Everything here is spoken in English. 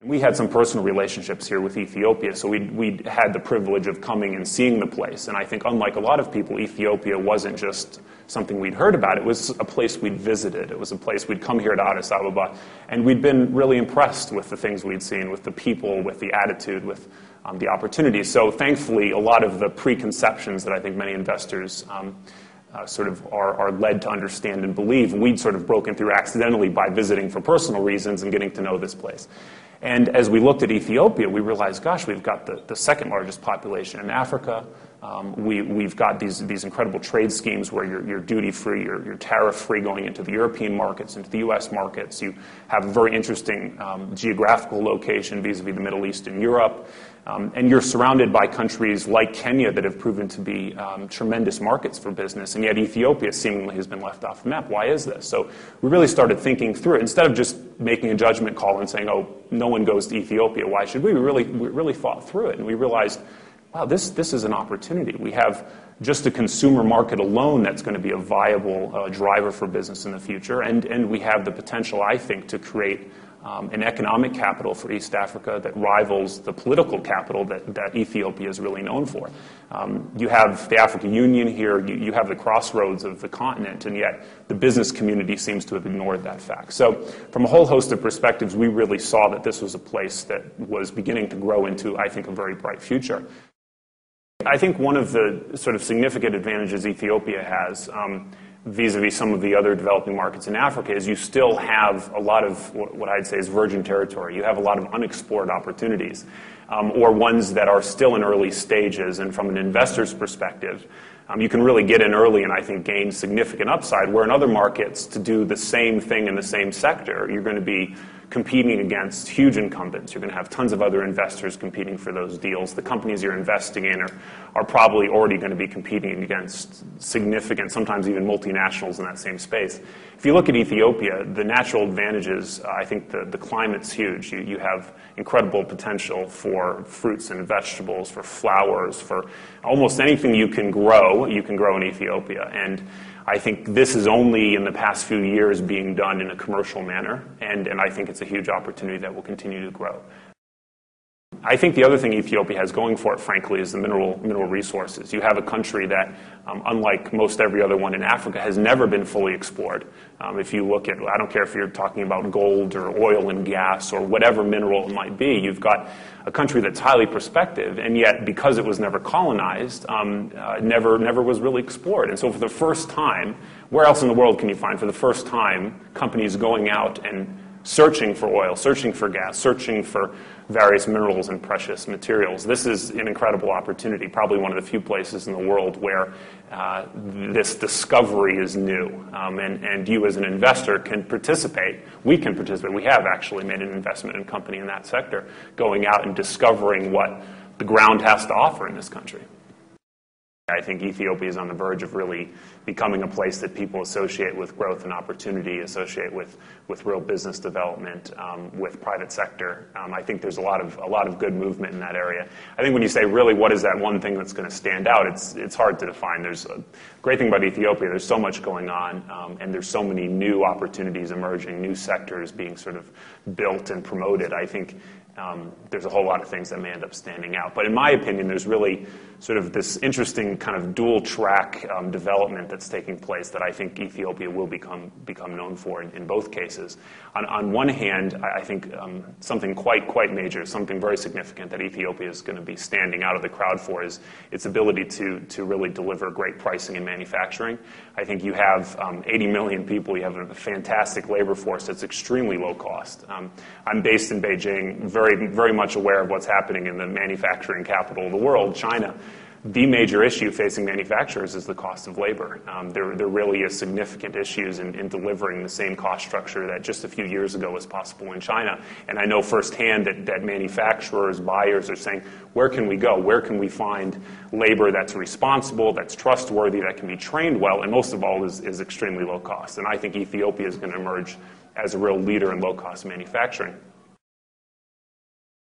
We had some personal relationships here with Ethiopia, so we had the privilege of coming and seeing the place. And I think unlike a lot of people, Ethiopia wasn't just something we'd heard about. It was a place we'd visited. It was a place we'd come here to Addis Ababa, and we'd been really impressed with the things we'd seen, with the people, with the attitude, with the opportunities. So thankfully, a lot of the preconceptions that I think many investors sort of are led to understand and believe, we'd sort of broken through accidentally by visiting for personal reasons and getting to know this place. And as we looked at Ethiopia, we realized, gosh, we've got the second largest population in Africa. We've got these incredible trade schemes where you're duty-free, you're tariff-free going into the European markets, into the U.S. markets. You have a very interesting geographical location vis-a-vis the Middle East and Europe. And you're surrounded by countries like Kenya that have proven to be tremendous markets for business, and yet Ethiopia seemingly has been left off the map. Why is this? So we really started thinking through it. Instead of just making a judgment call and saying, oh, no one goes to Ethiopia, why should we? We really thought through it, and we realized, wow, this is an opportunity. We have just a consumer market alone that's going to be a viable driver for business in the future, and we have the potential, I think, to create an economic capital for East Africa that rivals the political capital that Ethiopia is really known for. You have the African Union here, you have the crossroads of the continent, and yet the business community seems to have ignored that fact. So from a whole host of perspectives, we really saw that this was a place that was beginning to grow into, I think, a very bright future. I think one of the sort of significant advantages Ethiopia has vis-a-vis some of the other developing markets in Africa is you still have a lot of what I'd say is virgin territory. You have a lot of unexplored opportunities, or ones that are still in early stages. And from an investor's perspective, you can really get in early and I think gain significant upside, where in other markets, to do the same thing in the same sector, you're going to be competing against huge incumbents. You're going to have tons of other investors competing for those deals. The companies you're investing in are probably already going to be competing against significant, sometimes even multinationals in that same space. If you look at Ethiopia, the natural advantages, I think the climate's huge. You have incredible potential for fruits and vegetables, for flowers, for almost anything you can grow in Ethiopia. And I think this is only in the past few years being done in a commercial manner, and I think it's a huge opportunity that will continue to grow. I think the other thing Ethiopia has going for it, frankly, is the mineral resources. You have a country that, unlike most every other one in Africa, has never been fully explored. If you look at, I don't care if you're talking about gold or oil and gas or whatever mineral it might be, you've got a country that's highly prospective, and yet because it was never colonized, never was really explored. And so for the first time, where else in the world can you find, for the first time, companies going out and searching for oil, searching for gas, searching for various minerals and precious materials? This is an incredible opportunity, probably one of the few places in the world where this discovery is new. And you as an investor can participate. We can participate. We have actually made an investment in a company in that sector, going out and discovering what the ground has to offer in this country. I think Ethiopia is on the verge of really becoming a place that people associate with growth and opportunity, associate with real business development, with private sector. I think there's a lot of good movement in that area. I think when you say really what is that one thing that's going to stand out, it's hard to define. There's a great thing about Ethiopia. There's so much going on, and there's so many new opportunities emerging, new sectors being sort of built and promoted. I think there's a whole lot of things that may end up standing out. But in my opinion, there's really sort of this interesting kind of dual track development that's taking place that I think Ethiopia will become known for in both cases. On one hand, I think something quite major, something very significant that Ethiopia is going to be standing out of the crowd for is its ability to really deliver great pricing and manufacturing. I think you have 80 million people. You have a fantastic labor force that's extremely low cost. I'm based in Beijing, very much aware of what's happening in the manufacturing capital of the world, China. The major issue facing manufacturers is the cost of labor. There really is significant issues in delivering the same cost structure that just a few years ago was possible in China. And I know firsthand that manufacturers, buyers are saying, where can we go? Where can we find labor that's responsible, that's trustworthy, that can be trained well, and most of all is extremely low cost. And I think Ethiopia is going to emerge as a real leader in low-cost manufacturing.